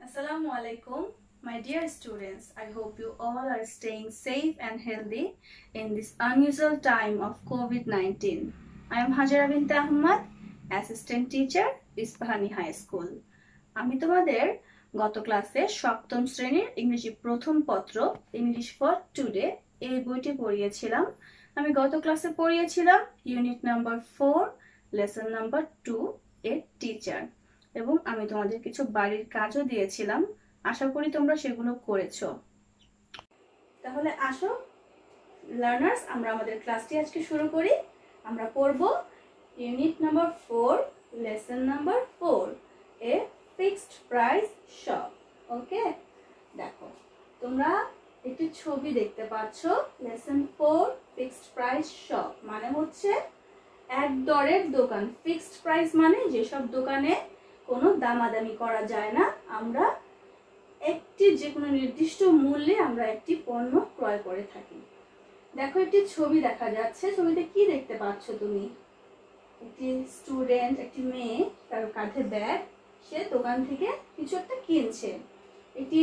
Assalamu alaikum, my dear students. I hope you all are staying safe and healthy in this unusual time of COVID-19. I am Hajara bint Ahmad, Assistant Teacher, Ispahani High School. আমি তোমাদের গত ক্লাসে সপ্তম শ্রেণীর ইংরেজি প্রথম পত্র English for today এই বইটি পড়িয়েছিলাম। আমি গত ক্লাসে পড়িয়েছিলাম unit number 4 lesson number 2 a teacher এবং আমি তোমাদের কিছু বাড়ির কাজও দিয়েছিলাম। আশা করি তোমরা সেগুলো করেছো। তাহলে আসো লার্নার্স, আমরা আমাদের ক্লাসটি আজকে শুরু করি। আমরা পড়ব ইউনিট নাম্বার 4 লেসন নাম্বার 4 এ ফিক্সড প্রাইস শপ। ওকে, দেখো তোমরা একটি ছবি দেখতে পাচ্ছ। লেসন 4 ফিক্সড প্রাইস শপ মানে হচ্ছে এক দরের দোকান। ফিক্সড প্রাইস মানে যেসব দোকানে কোনো দামাদামি করা যায় না, আমরা একটি যে কোনো নির্দিষ্ট মূল্যে আমরা একটি পণ্য ক্রয় করে থাকি। দেখো একটি ছবি দেখা যাচ্ছে। ছবিতে কি দেখতে পাচ্ছ তুমি? একটি স্টুডেন্ট, একটি মেয়ে, তার কাঁধে ব্যাগ, সে দোকান থেকে কিছু একটা কিনছে। একটি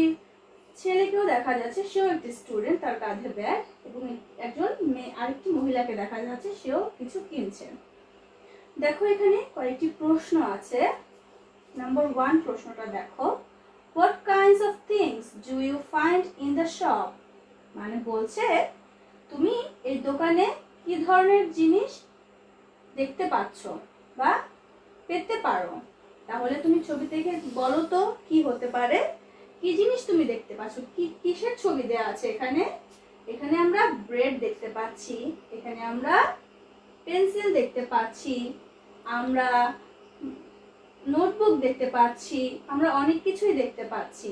ছেলেকেও দেখা যাচ্ছে, সেও একটি স্টুডেন্ট, তার কাঁধে ব্যাগ, এবং একজন মেয়ে, আরেকটি মহিলাকে দেখা যাচ্ছে, সেও কিছু কিনছে। দেখো এখানে কয়েকটি প্রশ্ন আছে। নাম্বার 1 প্রশ্নটা দেখো, what kinds of things do you find in the shop? মানে বলছে তুমি এই দোকানে কি ধরনের জিনিস দেখতে পাচ্ছ বা পেতে পারো। তাহলে তুমি ছবি থেকে বলো তো কি হতে পারে, কি জিনিস তুমি দেখতে পাচ্ছ, কি কিসের ছবি দেয়া আছে এখানে? এখানে আমরা ব্রেড দেখতে পাচ্ছি, এখানে আমরা পেন্সিল দেখতে পাচ্ছি, আমরা নোটবুক দেখতে পাচ্ছি, আমরা অনেক কিছুই দেখতে পাচ্ছি।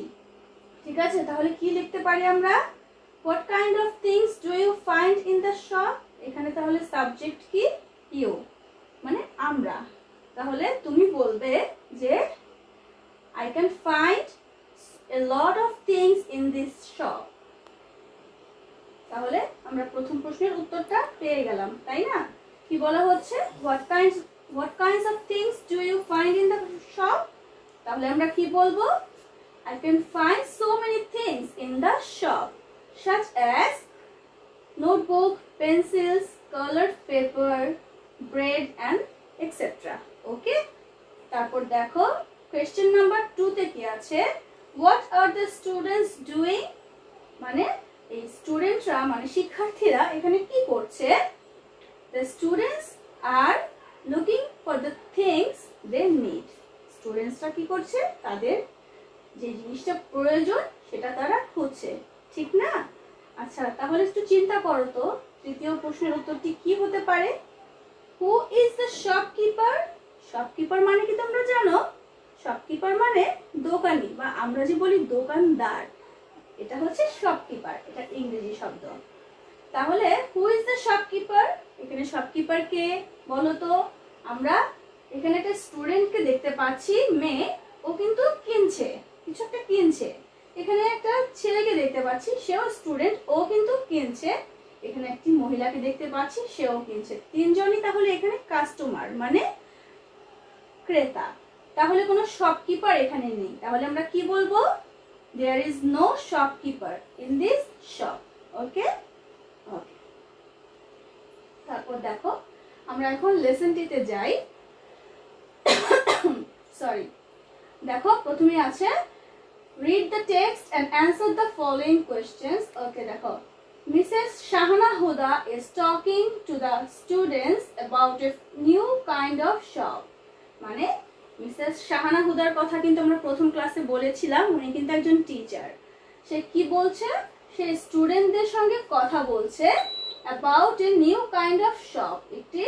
ঠিক আছে, তাহলে কি লিখতে পারি আমরা? What kind of things do you find in the shop? এখানে তাহলে সাবজেক্ট কি? ইউ, মানে আমরা। তাহলে তুমি বলবে যে I can find a lot of things in this shop. তাহলে আমরা প্রথম প্রশ্নের উত্তরটা পেয়ে গেলাম, তাই না? কি বলা হচ্ছে? What kinds of things do you find in the shop? তাহলে আমরা কি বলবো? I can find so many things in the shop, such as notebook, pencils, colored paper, bread and etc. Okay? তারপর দেখো question number 2 তে কি আছে? What are the students doing? মানে এই স্টুডেন্টরা মানে শিক্ষার্থীরা এখানে কি করছে? The students are looking for the things they need. স্টুডেন্টসরা কি করছে? তাদের যে জিনিসটা প্রয়োজন সেটা তারা খুঁজছে, ঠিক না? আচ্ছা, তাহলে একটু চিন্তা করো তো তৃতীয় প্রশ্নের উত্তরটি কি হতে পারে? Who is the shopkeeper? Shopkeeper মানে কি তোমরা জানো? শপকিপার মানে দোকানি, বা আমরা যে বলি দোকানদার, এটা হচ্ছে শপকিপার, এটা ইংরেজি শব্দ। তাহলে হু ইজ দ্য শপকিপার? এখানে শপকিপার কে বলো তো? আমরা এখানে একটা স্টুডেন্টকে দেখতে পাচ্ছি, মেয়ে, ও কিন্তু কিনছে, কিছু একটা কিনছে। এখানে একটা ছেলেকে দেখতে পাচ্ছি, সেও স্টুডেন্ট, ও কিন্তু কিনছে। এখানে একটি মহিলাকে দেখতে পাচ্ছি, সেও কিনছে। তিনজনই তাহলে এখানে কাস্টমার মানে ক্রেতা। তাহলে কোনো শপকিপার এখানে নেই। তাহলে আমরা কি বলবো? There is no shopkeeper in this shop. Okay? Okay. তারপর দেখো আমরা এখন লেসনটিতে যাই। সরি, দেখো প্রথমে আছে read the text and answer the following questions. Okay, দেখো Mrs. Shahana Huda is talking to the students about a new kind of shop. মানে মিসেস শাহানা হুদার কথা কিন্তু আমরা প্রথম ক্লাসে বলেছিলাম, উনি কিন্তু একজন টিচার। সে কি বলছে? সে স্টুডেন্টদের সঙ্গে কথা বলছে about a new kind of shop, একটি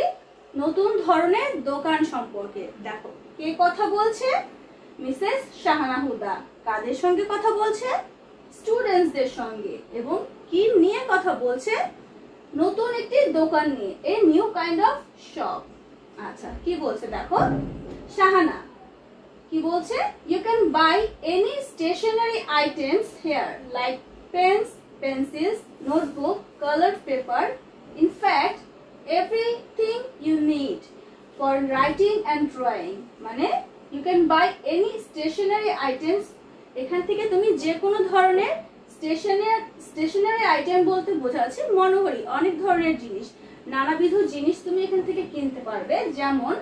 নতুন ধরনের দোকান সম্পর্কে। দেখো কে কথা বলছে? মিসেস শাহানা হুদা। কাদের সঙ্গে কথা বলছে? স্টুডেন্টসদের সঙ্গে। এবং কি নিয়ে কথা বলছে? নতুন একটি দোকান নিয়ে, a new kind of shop। আচ্ছা, কি বলছে দেখো শাহানা কি বলছে? You can buy any stationery items here like pens, pencils, notebook, colored paper. In fact, everything you need for writing and drawing. মানে you can buy any stationery items এখান থেকে তুমি যে কোনো ধরনের স্টেশনারি আইটেম বলতে বোঝাচ্ছে মনোহারী, অনেক ধরনের জিনিস, নানাবিধ জিনিস তুমি এখান থেকে কিনতে পারবে। যেমন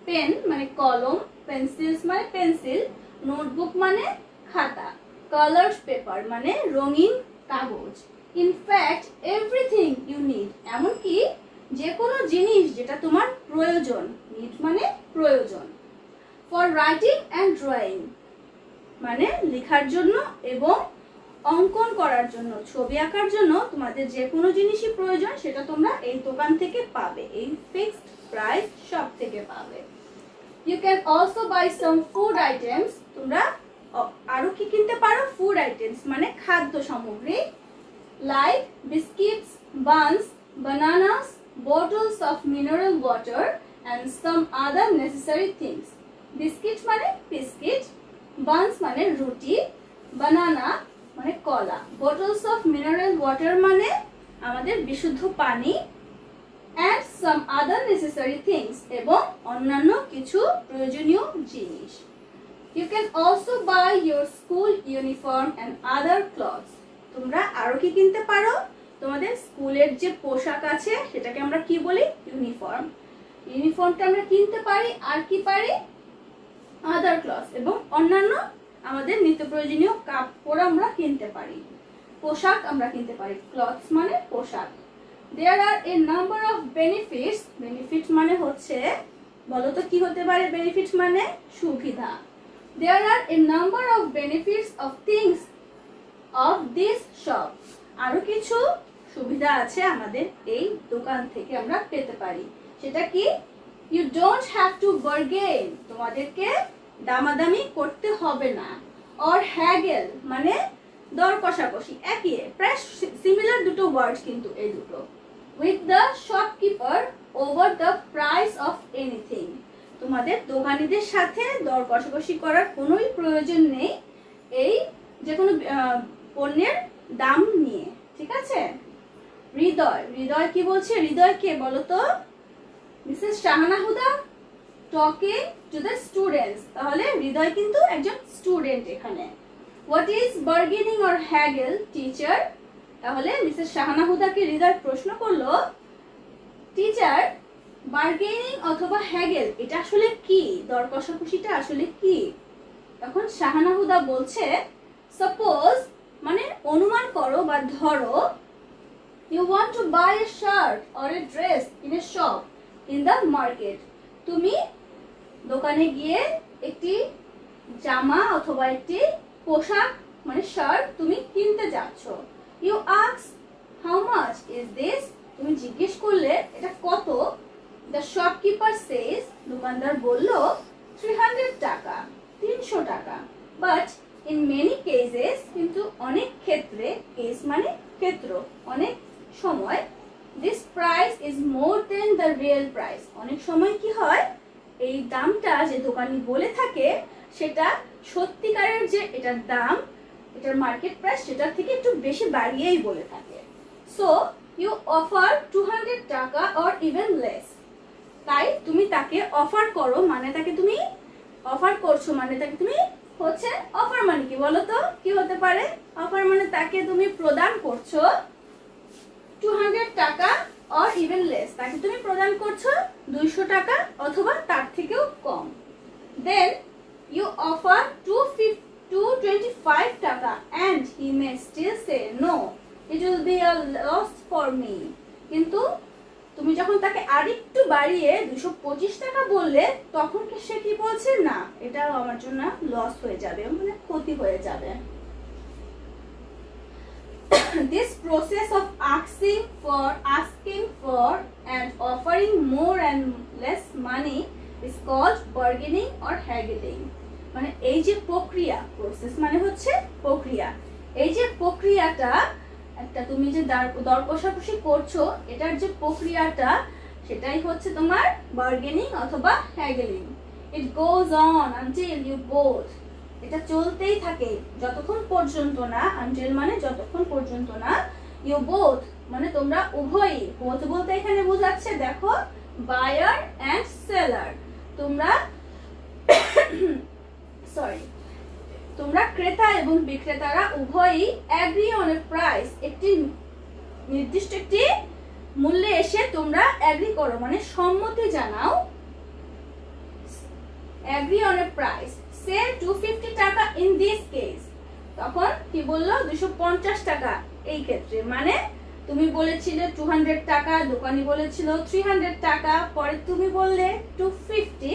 পেন মানে কলম, পেন্সিলস মানে পেন্সিল, নোটবুক মানে খাতা, কালার্ড পেপার মানে রঙিন কাগজ, ইনফ্যাক্ট এভরিথিং ইউ নিড, এমনকি যে কোনো জিনিস যেটা তোমার প্রয়োজন, নিড মানে প্রয়োজন। ফর রাইটিং অ্যান্ড ড্রয়িং মানে লেখার জন্য এবং অঙ্কন করার জন্য, ছবি আঁকার জন্য তোমাদের যে কোনো জিনিসই প্রয়োজন সেটা তোমরা এই দোকান থেকে পাবে, এই ফিক্সড প্রাইস শপ থেকে পাবে। You can also buy some food items, তোমরা আরো কি কিনতে পারো? ফুড আইটেমস মানে খাদ্য সামগ্রী, like biscuits, Banas, bananas, bottles of mineral water and some other necessary things. Biscuit মানে বিস্কিট, বানস মানে রুটি, বানানা মানে কলা, bottles of mineral water মানে আমাদের বিশুদ্ধ পানি, and some other necessary things এবং অন্যান্য কিছু প্রয়োজনীয় জিনিস। You can also buy your school uniform and other clothes. তোমরা আরো কি কিনতে পারো? তোমাদের স্কুলের যে পোশাক আছে সেটাকে আমরা কি বলি? ইউনিফর্ম। ইউনিফর্মটা আমরা কিনতে পারি, আর কি পারি? আদার ক্লথস, এবং অন্যান্য আমাদের নিত্য প্রয়োজনীয় কাপড় আমরা কিনতে পারি, পোশাক আমরা কিনতে পারি। ক্লথস মানে পোশাক। There are a number of benefits. Benefit মানে হচ্ছে, বলো তো কি হতে পারে বেনিফিট মানে? সুবিধা। There are a number of benefits of things of this shop. আরো কিছু সুবিধা আছে আমাদের এই দোকান থেকে আমরা পেতে পারি। সেটা কি? You don't have to bargain, তোমাদেরকে দামাদামি করতে হবে না। or haggle মানে দর কষাকষি, একই প্রায় সিমিলার দুটো ওয়ার্ড কিন্তু এই দুটো। with the shopkeeper over the price of anything, তোমাদের দোকানীদের সাথে দর কষাকষি করার কোনোই প্রয়োজন নেই এই যে কোনো পণ্যের দাম নিয়ে, ঠিক আছে? হৃদয়, হৃদয় কি বলছে? হৃদয় কে বলো তো? Mrs Shahana Huda talking to the students, তাহলে হৃদয় কিন্তু একজন স্টুডেন্ট এখানে। What is bargaining or Hegel teacher, তাহলে মিসেস শাহানা হুদাকে হৃদয় প্রশ্ন করলো, টিচার বার্গেনিং অথবা হ্যাগেল এটা আসলে কি? দর কষাকষিটা আসলে কি? তখন শাহানা হুদা বলছে, সাপোজ মানে অনুমান করো বা ধরো, you want to buy a shirt or a dress in a shop in the market, তুমি দোকানে গিয়ে একটি জামা অথবা একটি পোশাক মানে শার্ট তুমি কিনতে যাচ্ছ। you ask how much is this, তুমি জিজ্ঞেস করলে এটা কত। the shopkeeper says, দোকানদার বলল 300 টাকা, 300 টাকা। but in many cases, কিন্তু অনেক ক্ষেত্রে, কেস মানে ক্ষেত্র, অনেক সময়, this price is more than the real price, অনেক সময় কি হয় এই দামটা যে দোকানি বলে থাকে সেটা সত্যিকারের যে এটার দাম, এটার মার্কেট প্রাইস সেটার থেকে একটু বেশি বাড়িয়েই বলে থাকে। so you offer 200 টাকা or even less, তাই তুমি তাকে অফার করো, মানে তাকে তুমি অফার করছো, মানে তাকে তুমি হচ্ছে অফার মানে কি বলো তো? কি হতে পারে অফার মানে? তাকে তুমি প্রদান করছো 200 টাকা or even less, তাকে তুমি প্রদান করছো 200 টাকা অথবা তার থেকেও কম। then you offer 225 টাকা and he may still say no, it will be a loss for me, কিন্তু তুমি যখন তাকে আরেকটু বাড়িয়ে 225 টাকা বললে তখন সে কি বলছে? না, এটা আমার জন্য লস হয়ে যাবে, মানে ক্ষতি হয়ে যাবে। this process of asking for and offering more and less money is called bargaining or haggling, মানে এই যে প্রক্রিয়া, প্রসেস মানে হচ্ছে প্রক্রিয়া, এই যে প্রক্রিয়াটা একটা তুমি যে দর কষাকষি করছো এটার যে প্রক্রিয়াটা সেটাই হচ্ছে তোমার বার্গেনিং অথবা haggling. It goes on until you both, এটা চলতেই থাকে যতক্ষণ পর্যন্ত না, আনটিল মানে যতক্ষণ পর্যন্ত না, ইউ বোথ মানে তোমরা উভয়ই, বোথ বলতে এখানে বোঝাচ্ছে দেখো বায়ার এন্ড সেলার, তোমরা সরি তোমরা ক্রেতা এবং বিক্রেতারা উভয়ই অ্যাগ্রি অন এ প্রাইস, একটি নির্দিষ্ট একটি মূল্যে এসে তোমরা অ্যাগ্রি করো, মানে সম্মতি জানাও। অ্যাগ্রি অন এ প্রাইস সে 250 টাকা ইন দিস কেস, তখন কি বললো 250 টাকা এই ক্ষেত্রে, মানে তুমি বলেছিলে 200 টাকা, দোকানি বলেছিল 300 টাকা, পরে তুমি বললে 250,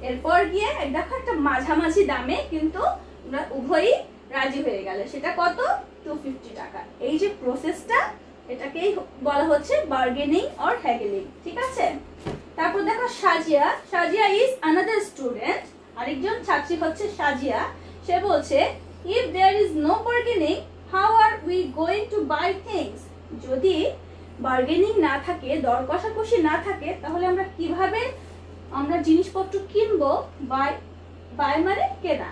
এরপর গিয়ে দেখো একটা মাঝামাঝি দামে কিন্তু তোমরা উভয়ই রাজি হয়ে গেলে, সেটা কত 250 টাকা। এই যে প্রসেসটা, এটাকেই বলা হচ্ছে বার্গেনিং অর হ্যাগেলিং, ঠিক আছে। তারপর দেখো Sajia, Sajia is another student, আরেকজন ছাত্রী হচ্ছে সাজিয়া। সে বলছে if there is no bargaining how are we going to buy things, যদি বার্গেনিং না থাকে, দর কষাকষি না থাকে, তাহলে আমরা কিভাবে আমরা জিনিসপত্র কিনবো? বাই মানে কেনা।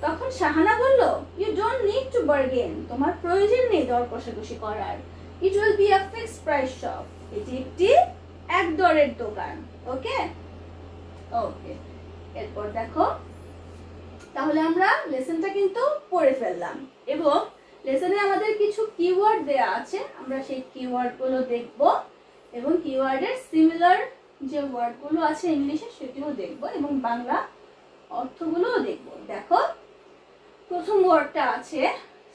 তখন শাহানা বলল you don't need to bargain, তোমার প্রয়োজন নেই দর কষাকষি করার। It will be a fixed price shop, এটি একটি এক দরের দোকান। ওকে ওকে, এরপর দেখো, তাহলে আমরা লেসনটা কিন্তু পড়ে ফেললাম এবং লেসনে আমাদের কিছু কিওয়ার্ড দেয়া আছে, আমরা সেই কিওয়ার্ড গুলো দেখব এবং কিওয়ার্ডের সিমিলার যে ওয়ার্ড গুলো আছে ইংলিশে সেটিও দেখব এবং বাংলা অর্থগুলোও দেখব। দেখো, প্রথম ওয়ার্ডটা আছে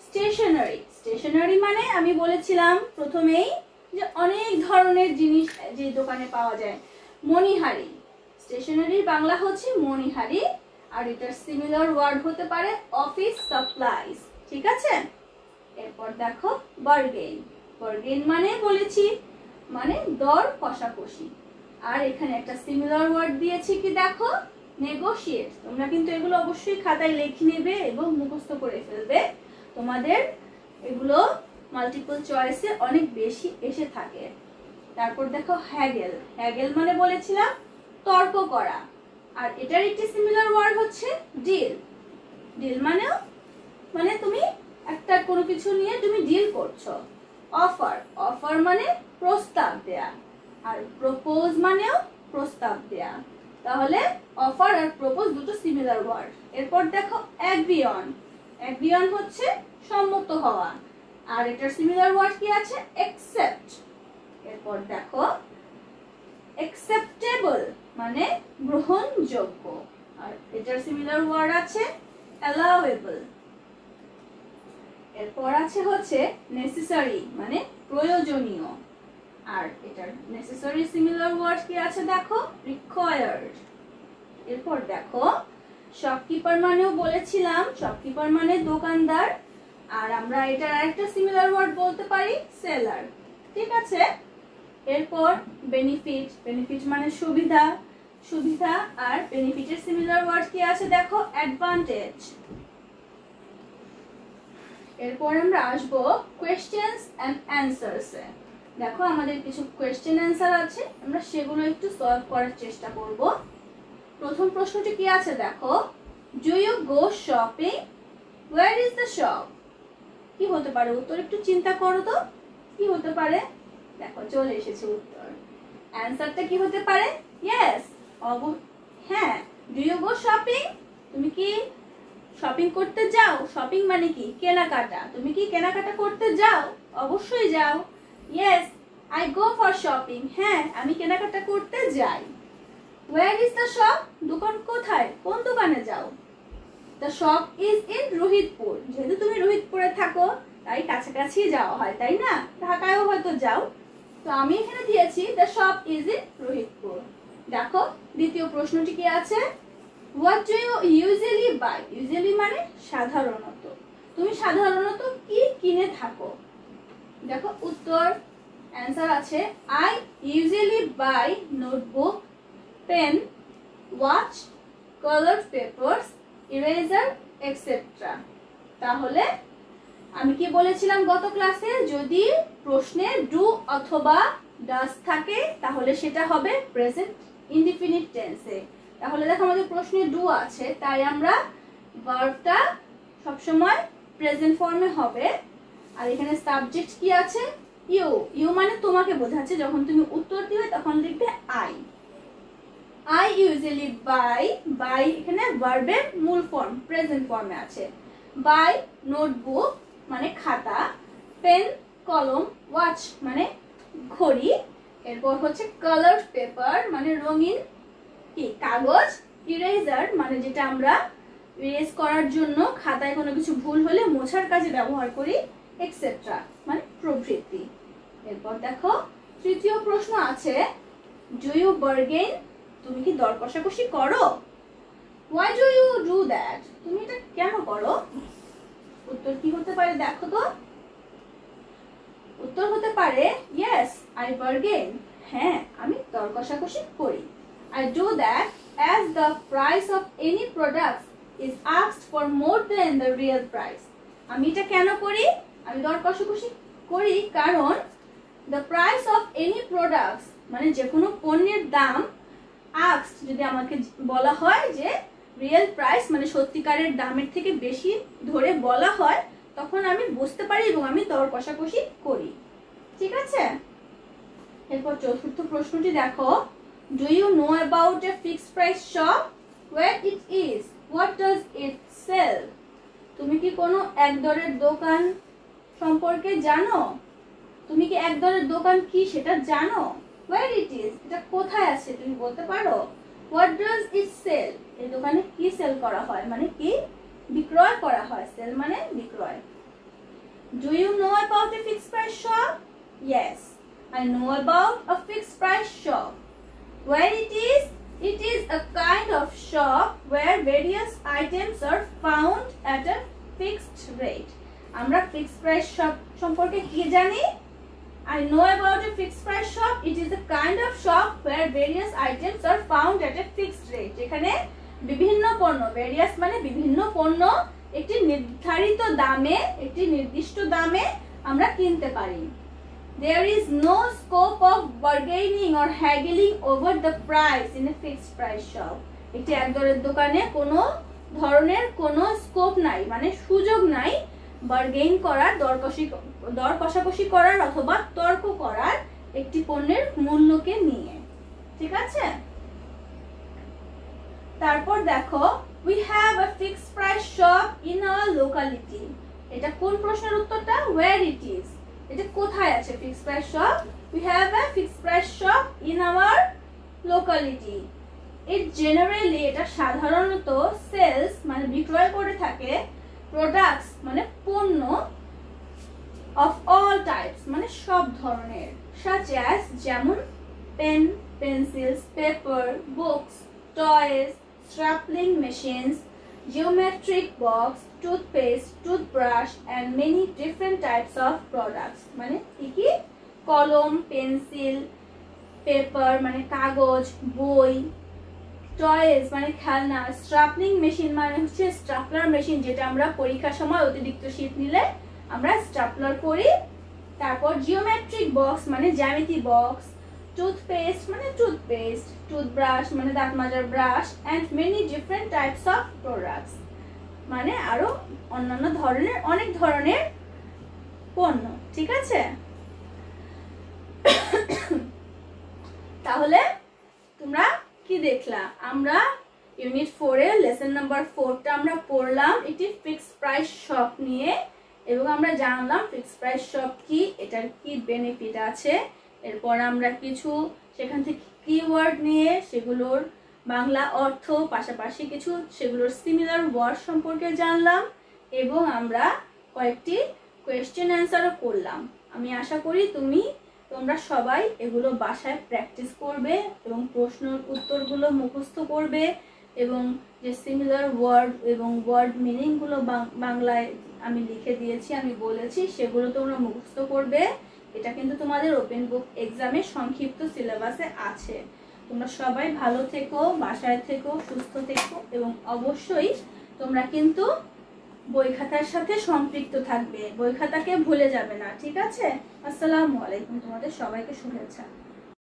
স্টেশনারি। স্টেশনারি মানে আমি বলেছিলাম প্রথমেই যে অনেক ধরনের জিনিস যে দোকানে পাওয়া যায়। মণিহারি, স্টেশনারির বাংলা হচ্ছে মণিহারি, আর এটার সিমিলার ওয়ার্ড হতে পারে অফিস সাপ্লাইজ, ঠিক আছে। এরপর দেখো বার্গেন, বার্গেন মানে বলেছি মানে দর কষাকষি, আর এখানে একটা সিমিলার ওয়ার্ড দিয়েছি কি দেখো নেগোশিয়েট। তোমরা কিন্তু এগুলো অবশ্যই খাতায় লিখে নেবে এবং মুখস্থ করে ফেলবে, তোমাদের এগুলো মাল্টিপল চয়েসে অনেক বেশি এসে থাকে। তারপর দেখো হ্যাগেল, হ্যাগেল মানে বলেছিলাম তর্ক করা, আর এটার একটি সিমিলার ওয়ার্ড হচ্ছে ডিল। ডিল মানেও মানে তুমি একটা কোনো কিছু নিয়ে তুমি ডিল করছো। অফার, অফার মানে প্রস্তাব দেয়া, আর প্রপোজ মানেও প্রস্তাব দেয়া। তাহলে অফার আর প্রপোজ দুটো সিমিলার ওয়ার্ড। এরপর দেখো অ্যাগ্রি অন, অ্যাগ্রি অন হচ্ছে সম্মত হওয়া, আর এটার সিমিলার ওয়ার্ড কি আছে অ্যাকসেপ্ট। এরপর দেখো অ্যাকসেপ্টেবল মানে গ্রহণযোগ্য, আর এটার সিমিলার ওয়ার্ড আছে অ্যালাউয়েবল। এরপর আছে হচ্ছে নেসেসারি মানে প্রয়োজনীয়, আর এটার নেসেসারি সিমিলার ওয়ার্ড কি আছে দেখো রিকোয়ার্ড। এরপর দেখো শপকিপার মানেও বলেছিলাম, শপকিপার মানে দোকানদার, আর আমরা এটার আরেকটা সিমিলার ওয়ার্ড বলতে পারি সেলার, ঠিক আছে। এরপর বেনিফিট, বেনিফিট মানে সুবিধা, সুবিধা, আর বেনিফিটের সিমিলার ওয়ার্ড কি আছে দেখো অ্যাডভান্টেজ। এরপর আমরা আসবো কোয়েশ্চেনস এন্ড অ্যানসারস এ। দেখো আমাদের কিছু কোয়েশ্চেন অ্যানসার আছে, আমরা সেগুলো একটু সলভ করার চেষ্টা করব। প্রথম প্রশ্নটি কি আছে দেখো do you go shopping, where is the shop, কি হতে পারে উত্তর? একটু চিন্তা করো তো কি হতে পারে। দেখো চলে এসেছে উত্তর, অ্যানসারটা কি হতে পারে ইয়েস, হ্যাঁ। ডু ইউ গো শপিং, তুমি কি শপিং করতে যাও? শপিং মানে কি কেনাকাটা, তুমি কি কেনাকাটা করতে যাও? অবশ্যই যাও। Yes I go for shopping, হ্যাঁ আমি কেনাকাটা করতে যাই। ওয়্যার ইজ দ্য শপ, দোকান কোথায়, কোন দোকানে যাও? The shop is in Rohitpur, যেহেতু তুমি রোহিতপুরে থাকো তাই কাছাকাছি যাওয়া হয়, তাই না? ঢাকায়ও হয়তো যাও, তো আমি এখানে দিয়েছি the shop is in Rohitpur. দেখো দ্বিতীয় প্রশ্নটি কি আছে what do you usually buy, usually মানে সাধারণত, তুমি সাধারণত কি কিনে থাকো? দেখো উত্তর অ্যানসার আছে I usually buy notebook, pen, watch, colour papers, eraser etcetera. তাহলে আমি কি বলেছিলাম গত ক্লাসে, যদি প্রশ্নে ডু অথবা ডাজ থাকে তাহলে সেটা হবে প্রেজেন্ট ইনডিফিনিট টেন্সে। তাহলে দেখো আমাদের প্রশ্নে ডু আছে, তাই আমরা ভার্বটা সবসময় প্রেজেন্ট ফর্মে হবে। আর এখানে সাবজেক্ট কি আছে ইউ, ইউ মানে তোমাকে বোঝাচ্ছে, যখন তুমি উত্তর দিবে তখন লিখবে আই। I ইউজুয়ালি বাই এখানে ভার্বের মূল ফর্ম প্রেজেন্ট ফর্মে আছে। বাই নোটবুক মানে খাতা, পেন কলম, ওয়াচ মানে ঘড়ি, এরপর হচ্ছে কালার পেপার মানে রঙিন কি কাগজ, ইরেজার মানে যেটা আমরা ইরেজ করার জন্য খাতায় কোনো কিছু ভুল হলে মোছার কাজে ব্যবহার করি, এক্সেট্রা মানে প্রভৃতি। এরপর দেখো তৃতীয় প্রশ্ন আছে, ডু ইউ বার্গেন, তুমি কি দর কষাকষি করো? Why do you do that, তুমি এটা কেন করো? উত্তর কি হতে পারে দেখো তো। উত্তর হতে পারে ইয়েস আই বার্গেন, হ্যাঁ আমি দর কষাকষি করি। I do that as the price of any product is asked for more than the real price. আমি এটা কেন করি? আমি দর কষাকষি করি কারণ the price of any products মানে যে কোনো পণ্যের দাম asked যদি আমাকে বলা হয় যে রিয়েল প্রাইস মানে সত্যিকারের দামের থেকে বেশি ধরে বলা হয়, তখন আমি বুঝতে পারি এবং আমি দর কষাকষি করি। ঠিক আছে, এরপর চতুর্থ প্রশ্নটি দেখো, do you know about a fixed price shop? Where it is? What does it sell? তুমি কি কোনো এক দরের দোকান সম্পর্কে জানো? তুমি কি এক দরের দোকান কি সেটা জানো? Where it is? এটা কোথায় আছে তুমি বলতে পারো? What does it sell? এই দোকানে কি সেল করা হয় মানে কি বিক্রয় করা হয়, সেল মানে বিক্রয়। Do you know about a fixed price shop? Yes, I know about a fixed price shop. Where it is? It is a kind of shop where various items are found at a fixed rate. আমরা fixed price shop সম্পর্কে কি জানি? I know about a fixed price shop. It is a kind of shop where various items are found at a fixed rate. এখানে বিভিন্ন পণ্য, various মানে বিভিন্ন পণ্য একটি নির্ধারিত দামে, একটি নির্দিষ্ট দামে আমরা কিনতে পারি। There is no scope of bargaining or haggling over the price in a fixed price shop. একটি এক দরের দোকানে কোনো ধরনের কোনো স্কোপ নাই মানে সুযোগ নাই বার্গেইন করার, দর কষাকষি করার অথবা তর্ক করার একটি পণ্যের মূল্যকে নিয়ে। ঠিক আছে, তারপর দেখো we have a fixed price shop in our locality. এটা কোন প্রশ্নের উত্তরটা? where it is, এটা কোথায় আছে fixed price shop? we have a fixed price shop in our locality. it generally এটা সাধারণত সেলস মানে বিক্রয় করে থাকে, প্রোডাক্টস মানে পণ্য, of all types মানে সব ধরনের, such as যেমন pen, pencils, paper, books, toys, stapling machines, geometric box, toothpaste, toothbrush and many different types of products. মানে কি কলম, পেন্সিল, পেপার মানে কাগজ, বই, টয়েস মানে খেলনা, স্ট্রাপলিং মেশিন মানে হচ্ছে স্ট্রাপলার মেশিন যেটা আমরা পরীক্ষার সময় অতিরিক্ত শীত নিলে আমরা স্ট্রাপলার করি। তারপর জিওমেট্রিক বক্স মানে জ্যামিতি বক্স, টুথপেস্ট মানে টুথপেস্ট, টুথব্রাশ মানে দাঁত মাজার brush and many different types of products মানে আরো অন্যান্য ধরনের অনেক ধরনের পণ্য। ঠিক আছে, তাহলে তোমরা কি দেখলা? আমরা ইউনিট 4 এর লেসন নাম্বার 4টা আমরা পড়লাম একটি ফিক্সড প্রাইস শপ নিয়ে এবং আমরা জানলাম ফিক্সড প্রাইস শপ কি, এটার কি বেনিফিট আছে। এরপর আমরা কিছু সেখান থেকে কিওয়ার্ড নিয়ে সেগুলোর বাংলা অর্থ, পাশাপাশি কিছু সেগুলোর সিমিলার ওয়ার্ড সম্পর্কে জানলাম এবং আমরা কয়েকটি কোয়েশ্চেন অ্যান্সারও করলাম। আমি আশা করি তোমরা সবাই এগুলো বাসায় প্র্যাকটিস করবে এবং প্রশ্নের উত্তরগুলো মুখস্থ করবে এবং যে সিমিলার ওয়ার্ড এবং ওয়ার্ড মিনিংগুলো বাংলায় আমি লিখে দিয়েছি, আমি বলেছি সেগুলো তোমরা মুখস্থ করবে। এটা কিন্তু তোমাদের ওপেন বুক এক্সামে সংক্ষিপ্ত সিলেবাসে আছে। তোমরা সবাই ভালো থেকো, বাসায় থেকো, সুস্থ থেকো এবং অবশ্যই তোমরা কিন্তু বই খাতার সাথে সম্পৃক্ত থাকবে, বই খাতাকে ভুলে যাবে না। ঠিক আছে, আসসালামু আলাইকুম, তোমাদের সবাইকে শুভেচ্ছা।